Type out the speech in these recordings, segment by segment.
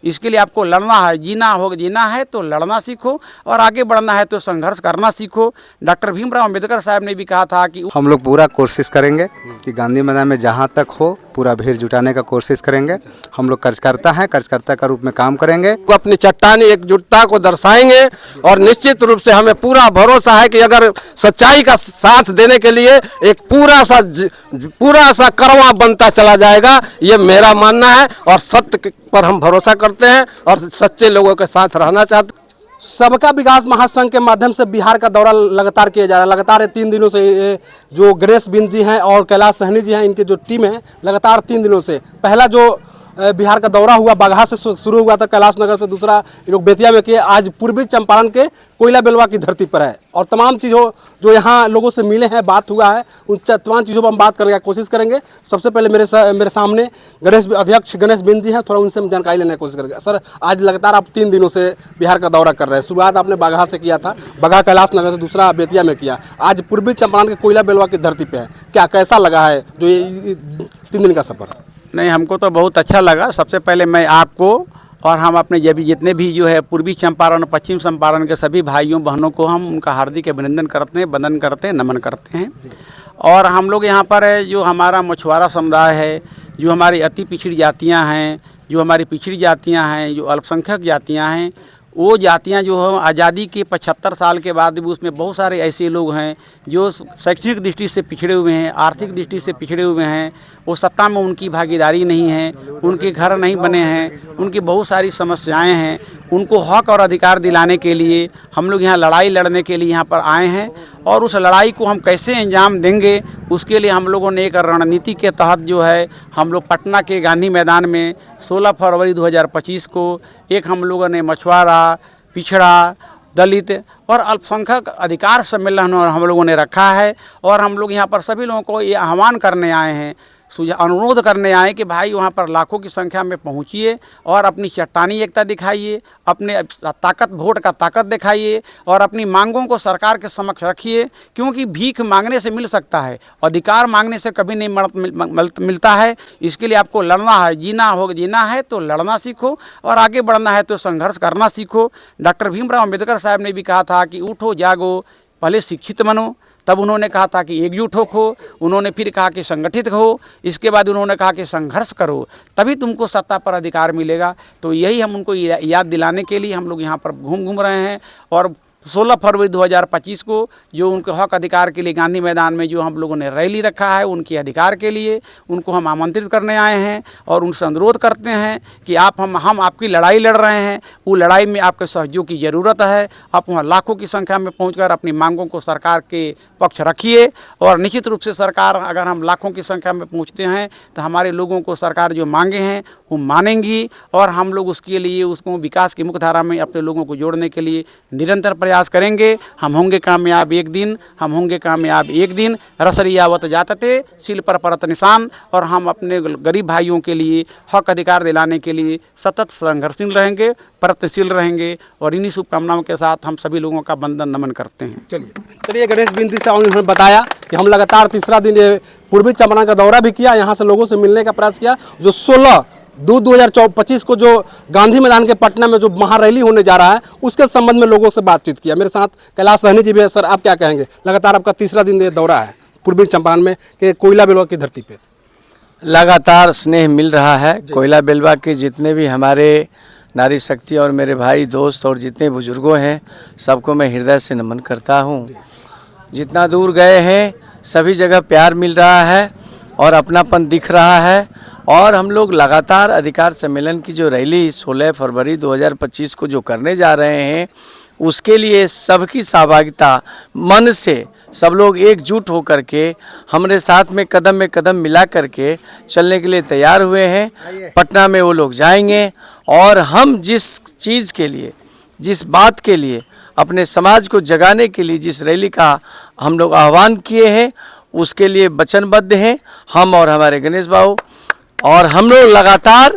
इसके लिए आपको लड़ना है, जीना है तो लड़ना सीखो और आगे बढ़ना है तो संघर्ष करना सीखो। डॉक्टर भीमराव अम्बेडकर साहब ने भी कहा था कि हम लोग पूरा कोशिश करेंगे कि गांधी मैदान में जहां तक हो पूरा भीड़ जुटाने का कोशिश करेंगे। हम लोग कार्यकर्ता हैं, कार्यकर्ता का रूप में काम करेंगे। वो अपनी चट्टानी एकजुटता को दर्शाएंगे और निश्चित रूप से हमें पूरा भरोसा है कि अगर सच्चाई का साथ देने के लिए एक पूरा सा करवा बनता चला जाएगा, ये मेरा मानना है। और सत्य पर हम भरोसा करते हैं और सच्चे लोगों के साथ रहना चाहते हैं। सबका विकास महासंघ के माध्यम से बिहार का दौरा लगातार किया जा रहा है। लगातार 3 दिनों से जो गणेश बिंद जी हैं और कैलाश सहनी जी हैं, इनकी जो टीम है लगातार 3 दिनों से, पहला जो बिहार का दौरा हुआ बाघा से शुरू हुआ था, कैलाश नगर से, दूसरा ये लोग बेतिया में किए, आज पूर्वी चंपारण के कोयला बेलवा की धरती पर है। और तमाम चीज़ों जो यहाँ लोगों से मिले हैं, बात हुआ है, उन तमाम चीज़ों पर हम बात करने की कोशिश करेंगे। सबसे पहले मेरे सामने अध्यक्ष गणेश बिंद जी हैं, थोड़ा उनसे हम जानकारी लेने की कोशिश करेंगे। सर, आज लगातार आप 3 दिनों से बिहार का दौरा कर रहे हैं। शुरुआत आपने बाघा से किया था, बाघा कैलाश नगर से, दूसरा बेतिया में किया, आज पूर्वी चंपारण के कोयला बेलवा की धरती पर है। क्या कैसा लगा है जो ये 3 दिन का सफ़र? नहीं, हमको तो बहुत अच्छा लगा। सबसे पहले मैं आपको और हम अपने जितने भी जो है पूर्वी चंपारण, पश्चिम चंपारण के सभी भाइयों बहनों को हम उनका हार्दिक अभिनंदन करते हैं, वंदन करते हैं, नमन करते हैं। और हम लोग यहाँ पर जो हमारा मछुआरा समुदाय है, जो हमारी अति पिछड़ी जातियाँ हैं, जो हमारी पिछड़ी जातियाँ हैं, जो अल्पसंख्यक जातियाँ हैं, वो जातियाँ जो हैं आज़ादी के 75 साल के बाद भी उसमें बहुत सारे ऐसे लोग हैं जो शैक्षणिक दृष्टि से पिछड़े हुए हैं, आर्थिक दृष्टि से पिछड़े हुए हैं। वो सत्ता में उनकी भागीदारी नहीं है, उनके घर नहीं बने हैं, उनकी बहुत सारी समस्याएं हैं। उनको हक और अधिकार दिलाने के लिए हम लोग यहाँ लड़ाई लड़ने के लिए यहाँ पर आए हैं। और उस लड़ाई को हम कैसे अंजाम देंगे, उसके लिए हम लोगों ने एक रणनीति के तहत जो है हम लोग पटना के गांधी मैदान में 16 फरवरी 2025 को एक हम लोगों ने मछुआरा, पिछड़ा, दलित और अल्पसंख्यक अधिकार सम्मेलन हम लोगों ने रखा है। और हम लोग यहाँ पर सभी लोगों को ये आह्वान करने आए हैं, अनुरोध करने आए कि भाई वहाँ पर लाखों की संख्या में पहुँचिए और अपनी चट्टानी एकता दिखाइए, अपने ताकत, वोट का ताकत दिखाइए और अपनी मांगों को सरकार के समक्ष रखिए। क्योंकि भीख मांगने से मिल सकता है, अधिकार मांगने से कभी नहीं मिलता है। इसके लिए आपको लड़ना है, जीना है तो लड़ना सीखो और आगे बढ़ना है तो संघर्ष करना सीखो। डॉक्टर भीमराव अम्बेडकर साहब ने भी कहा था कि उठो जागो, पहले शिक्षित बनो, तब उन्होंने कहा था कि एकजुट हो, उन्होंने फिर कहा कि संगठित हो, इसके बाद उन्होंने कहा कि संघर्ष करो, तभी तुमको सत्ता पर अधिकार मिलेगा। तो यही हम उनको याद दिलाने के लिए हम लोग यहाँ पर घूम रहे हैं। और 16 फरवरी 2025 को जो उनके हक अधिकार के लिए गांधी मैदान में जो हम लोगों ने रैली रखा है, उनके अधिकार के लिए उनको हम आमंत्रित करने आए हैं और उनसे अनुरोध करते हैं कि हम आपकी लड़ाई लड़ रहे हैं, वो लड़ाई में आपके सहयोग की ज़रूरत है। आप वहाँ लाखों की संख्या में पहुंचकर अपनी मांगों को सरकार के पक्ष रखिए। और निश्चित रूप से सरकार, अगर हम लाखों की संख्या में पहुँचते हैं तो हमारे लोगों को सरकार जो मांगे हैं वो मानेंगी और हम लोग उसके लिए उसको विकास की मुख्य धारा में अपने लोगों को जोड़ने के लिए निरंतर प्रयास करेंगे। हम होंगे कामयाब एक दिन, हम होंगे कामयाब एक दिन। रसरियावत जातते सील पर परत निशान। और हम अपने गरीब भाइयों के लिए हक अधिकार दिलाने के लिए सतत संघर्षशील रहेंगे, प्रयत्नशील रहेंगे। और इन्हीं शुभकामनाओं के साथ हम सभी लोगों का वंदन नमन करते हैं। चलिए गणेश बिंद से उन्होंने बताया कि हम लगातार तीसरा दिन पूर्वी चंपारण का दौरा भी किया, यहाँ से लोगों से मिलने का प्रयास किया। जो 16/2/2025 को जो गांधी मैदान के पटना में जो महारैली होने जा रहा है, उसके संबंध में लोगों से बातचीत किया। मेरे साथ कैलाश सहनी जी भी है। सर, आप क्या कहेंगे? लगातार आपका तीसरा दिन ये दौरा है पूर्वी चंपारण में कि कोयला बेलवा की धरती पे। लगातार स्नेह मिल रहा है। कोयला बेलवा के जितने भी हमारे नारी शक्ति और मेरे भाई दोस्त और जितने बुजुर्गों हैं, सबको मैं हृदय से नमन करता हूँ। जितना दूर गए हैं सभी जगह प्यार मिल रहा है और अपनापन दिख रहा है। और हम लोग लगातार अधिकार सम्मेलन की जो रैली 16 फरवरी 2025 को जो करने जा रहे हैं, उसके लिए सबकी सहभागिता, मन से सब लोग एकजुट होकर के हमारे साथ में कदम मिला करके चलने के लिए तैयार हुए हैं। पटना में वो लोग जाएंगे और हम जिस चीज़ के लिए, जिस बात के लिए, अपने समाज को जगाने के लिए जिस रैली का हम लोग आह्वान किए हैं, उसके लिए वचनबद्ध हैं हम और हमारे गणेश बाबू। और हम लोग लगातार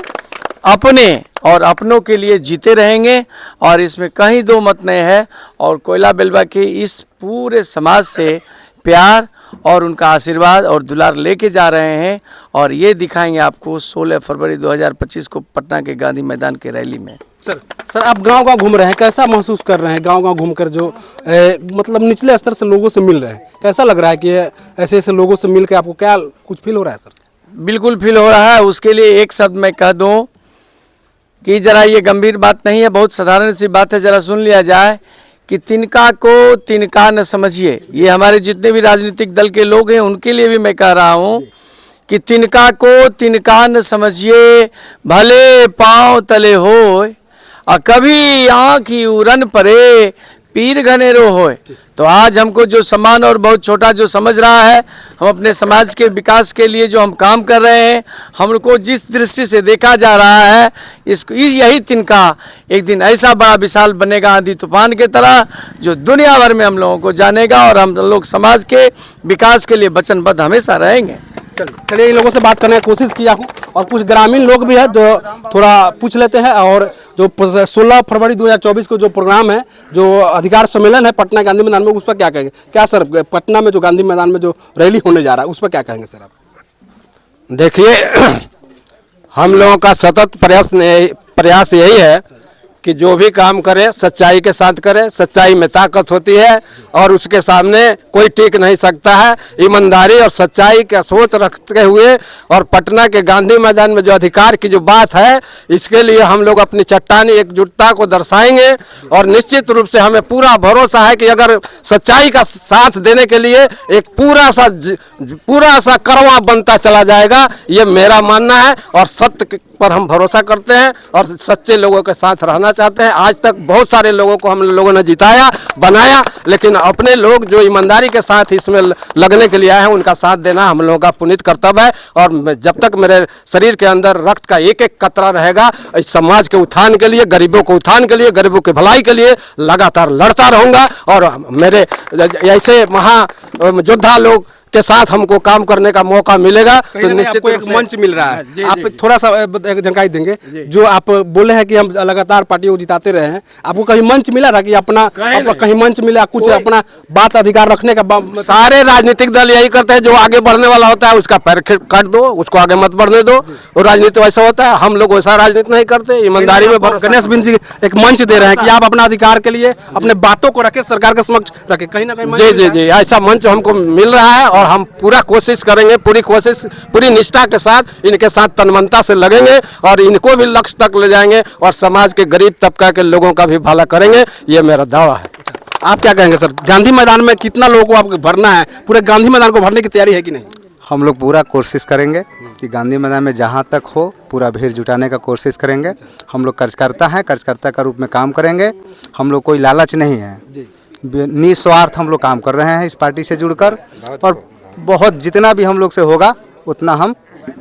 अपने और अपनों के लिए जीते रहेंगे और इसमें कहीं दो मत नहीं है। और कोयला बेलवा के इस पूरे समाज से प्यार और उनका आशीर्वाद और दुलार लेके जा रहे हैं और ये दिखाएंगे आपको 16 फरवरी 2025 को पटना के गांधी मैदान के रैली में। सर आप गांव-गांव घूम रहे हैं, कैसा महसूस कर रहे हैं गांव-गांव घूमकर जो मतलब निचले स्तर से लोगों से मिल रहे हैं, कैसा लग रहा है कि ऐसे ऐसे लोगों से मिलकर आपको क्या कुछ फील हो रहा है सर? बिल्कुल फील हो रहा है। उसके लिए एक शब्द मैं कह दूं कि जरा ये गंभीर बात नहीं है, बहुत साधारण सी बात है, जरा सुन लिया जाए कि तिनका को तिनका न समझिए। ये हमारे जितने भी राजनीतिक दल के लोग हैं उनके लिए भी मैं कह रहा हूँ कि तिनका को तिनका न समझिए, भले पाँव तले होय और कभी आँख ही उरन परे, पीर घनेरो होय। तो आज हमको जो समान और बहुत छोटा जो समझ रहा है, हम अपने समाज के विकास के लिए जो हम काम कर रहे हैं, हमको जिस दृष्टि से देखा जा रहा है, इसको यही तिनका एक दिन ऐसा बड़ा विशाल बनेगा आंधी तूफान की तरह, जो दुनिया भर में हम लोगों को जानेगा और हम लोग समाज के विकास के लिए वचनबद्ध हमेशा रहेंगे। चलिए इन लोगों से बात करने की कोशिश किया हूँ और कुछ ग्रामीण लोग भी हैं जो थोड़ा पूछ लेते हैं। और जो 16 फरवरी 2024 को जो प्रोग्राम है, जो अधिकार सम्मेलन है पटना गांधी मैदान में, उस पर क्या कहेंगे? क्या सर पटना में जो गांधी मैदान में जो रैली होने जा रहा है उस पर क्या कहेंगे सर आप? देखिए हम लोगों का सतत प्रयास यही है कि जो भी काम करे सच्चाई के साथ करे। सच्चाई में ताकत होती है और उसके सामने कोई टिक नहीं सकता है। ईमानदारी और सच्चाई का सोच रखते हुए और पटना के गांधी मैदान में जो अधिकार की जो बात है, इसके लिए हम लोग अपनी चट्टानी एकजुटता को दर्शाएंगे और निश्चित रूप से हमें पूरा भरोसा है कि अगर सच्चाई का साथ देने के लिए एक पूरा सा करवा बनता चला जाएगा, ये मेरा मानना है। और सत्य पर हम भरोसा करते हैं और सच्चे लोगों के साथ रहना चाहते हैं। आज तक बहुत सारे लोगों को हम लोगों ने जिताया बनाया, लेकिन अपने लोग जो ईमानदारी के साथ इसमें लगने के लिए आए हैं, उनका साथ देना हम लोगों का पुनीत कर्तव्य है। और जब तक मेरे शरीर के अंदर रक्त का एक एक कतरा रहेगा, इस समाज के उत्थान के लिए, गरीबों के उत्थान के लिए, गरीबों की भलाई के लिए लगातार लड़ता रहूँगा। और मेरे ऐसे महायोद्धा लोग के साथ हमको काम करने का मौका मिलेगा तो निश्चित एक मंच मिल रहा है। आप थोड़ा सा जानकारी देंगे? जो आप बोले हैं कि हम लगातार पार्टियों को जिताते रहे हैं, आपको कहीं मंच मिला था कि अपना कहीं मंच मिला कुछ अपना बात अधिकार रखने का? सारे राजनीतिक दल यही करते हैं, जो आगे बढ़ने वाला होता है उसका पैर काट दो, उसको आगे मत बढ़ने दो। और राजनीति वैसा होता है, हम लोग वैसा राजनीति नहीं करते, ईमानदारी में। गणेश बिंद जी एक मंच दे रहे हैं कि आप अपना अधिकार के लिए अपने बातों को रखे, सरकार के समक्ष रखे, कहीं ना कहीं। जी ऐसा मंच हमको मिल रहा है और हम पूरा कोशिश करेंगे, पूरी निष्ठा के साथ इनके साथ तन्मयता से लगेंगे और इनको भी लक्ष्य तक ले जाएंगे और समाज के गरीब तबका के लोगों का भी भला करेंगे, ये मेरा दावा है। आप क्या कहेंगे सर? गांधी मैदान में कितना लोगों को आपको भरना है? पूरे गांधी मैदान को भरने की तैयारी है कि नहीं? हम लोग पूरा कोशिश करेंगे कि गांधी मैदान में जहाँ तक हो पूरा भीड़ जुटाने का कोशिश करेंगे। हम लोग कार्यकर्ता का रूप में काम करेंगे। हम लोग कोई लालच नहीं है, निस्वार्थ हम लोग काम कर रहे हैं इस पार्टी से जुड़कर। और बहुत जितना भी हम लोग से होगा उतना हम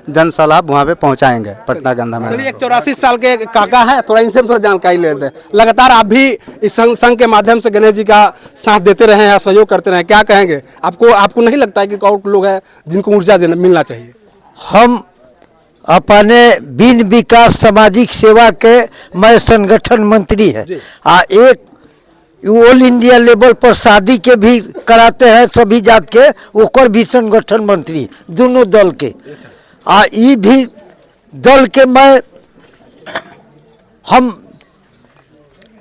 जन सलाह वहाँ पे पहुँचाएंगे पटना गांधी मैदान। चलिए, एक 84 साल के काका है, थोड़ा इनसे थोड़ा जानकारी लेते हैं। लगातार आप भी इस संघ के माध्यम से गणेश जी का साथ देते रहे हैं, सहयोग करते रहे हैं, क्या कहेंगे? आपको नहीं लगता है कि और लोग हैं जिनको ऊर्जा मिलना चाहिए? हम अपने बिन विकास सामाजिक सेवा के मैं संगठन मंत्री है। एक ऑल इंडिया लेवल पर शादी के भी कराते हैं सभी जात के, ओकर भी संगठन मंत्री दोनों दल के। ई भी दल के हम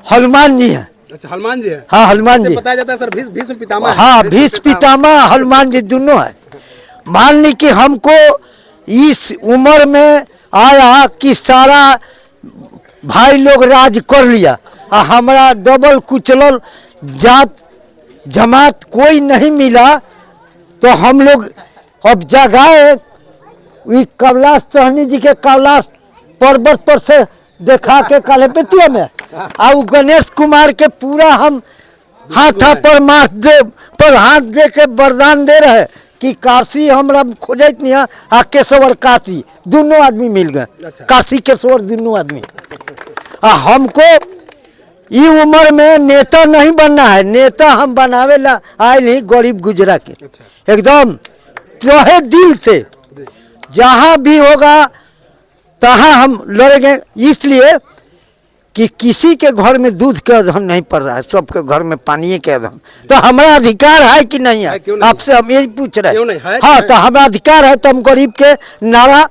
हनुमान जी हैं। अच्छा, हनुमान जी है? हाँ, हनुमान जी बताया जाता है सर, भीष्म पितामह। हाँ, भीष्म पितामह हनुमान जी दोनों है। मान ली कि हमको इस उम्र में आया कि सारा भाई लोग राज कर लिया, हमारा डबल कुचलल जात जमात कोई नहीं मिला, तो हम लोग अब जगह कैलाश सहनी जी के कैलाश पर्वत पर से देखा के काले पेटिया में और गणेश कुमार के पूरा हम हाथ पर हाथ दे के वरदान दे रहे कि काशी हमरा खोजत नहीं है, केशवर काशी दोनों आदमी मिल गए। काशी केशवर दोनों आदमी। हमको ये उम्र में नेता नहीं बनना है, नेता हम बनावे ला आए नहीं गरीब गुजरा के। एकदम तहे दिल से जहाँ भी होगा तहाँ हम लड़ेंगे। इसलिए कि किसी के घर में दूध का अधन नहीं पड़ रहा है, सबके घर में पानी के अधन। तो हमारा अधिकार है कि नहीं है? आपसे हम यही पूछ रहे हैं। हाँ, तो हमारा अधिकार है, तो हम गरीब के नारा,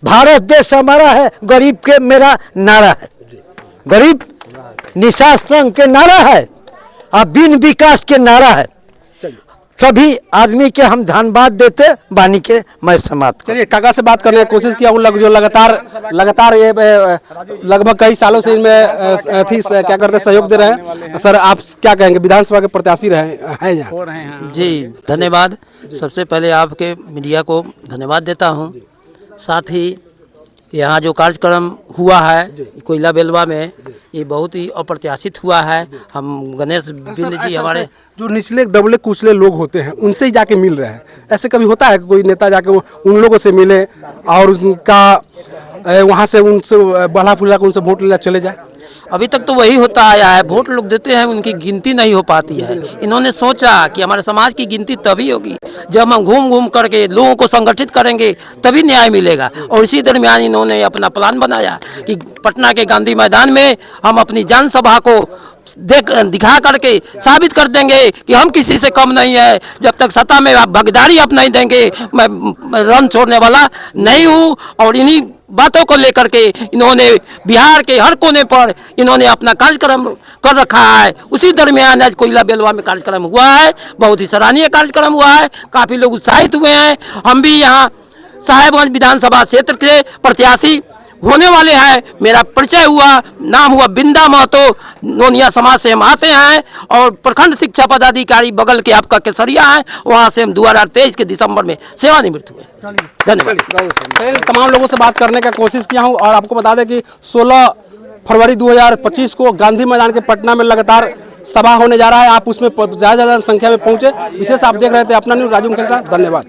भारत देश हमारा है, गरीब के मेरा नारा है, गरीब निशासन के नारा है और बिन विकास के नारा है। सभी आदमी के हम धन्यवाद देते बानी के मैं समाप्त। चलिए, काका से बात करने की कोशिश किया हूँ, जो लगातार ये लगभग कई सालों से इनमें क्या करते सहयोग दे रहे हैं। सर, आप क्या कहेंगे, विधानसभा के प्रत्याशी हैं यहाँ? जी धन्यवाद। सबसे पहले आपके मीडिया को धन्यवाद देता हूँ। साथ ही यहाँ जो कार्यक्रम हुआ है कोयला बेलवा में, ये बहुत ही अप्रत्याशित हुआ है। हम गणेश बिंद जी हमारे जो निचले दबले कुचले लोग होते हैं उनसे ही जाके मिल रहे हैं, ऐसे कभी होता है कि कोई नेता जाके उन लोगों से मिले और उनका वहाँ से उनसे बड़ा फुला के उनसे वोट लेना चले जाए? अभी तक तो वही होता आया है, वोट लोग देते हैं, उनकी गिनती नहीं हो पाती है। इन्होंने सोचा कि हमारे समाज की गिनती तभी होगी जब हम घूम घूम करके लोगों को संगठित करेंगे, तभी न्याय मिलेगा। और इसी दरमियान इन्होंने अपना प्लान बनाया कि पटना के गांधी मैदान में हम अपनी जनसभा को दिखा करके साबित कर देंगे कि हम किसी से कम नहीं है। जब तक सत्ता में आप भागीदारी आप नहीं देंगे, मैं रन छोड़ने वाला नहीं हूँ। और इन्हीं बातों को लेकर के इन्होंने बिहार के हर कोने पर इन्होंने अपना कार्यक्रम कर रखा है। उसी दरमियान आज कोयला बेलवा में कार्यक्रम हुआ है, बहुत ही सराहनीय कार्यक्रम हुआ है, काफ़ी लोग उत्साहित हुए हैं। हम भी यहाँ साहेबगंज विधानसभा क्षेत्र के प्रत्याशी होने वाले हैं। मेरा परिचय हुआ, नाम हुआ बिंदा महतो, नोनिया समाज से हम आते हैं और प्रखंड शिक्षा पदाधिकारी बगल के आपका केसरिया है, वहाँ से हम 2023 के दिसंबर में सेवानिवृत्त हुए। धन्यवाद। तमाम लोगों से बात करने का कोशिश किया हूँ और आपको बता दें कि 16 फरवरी 2025 को गांधी मैदान के पटना में लगातार सभा होने जा रहा है। आप उसमें ज़्यादा संख्या में पहुँचे। विशेष आप देख रहे थे अपना न्यूज़ राजू मुखर्जी। धन्यवाद।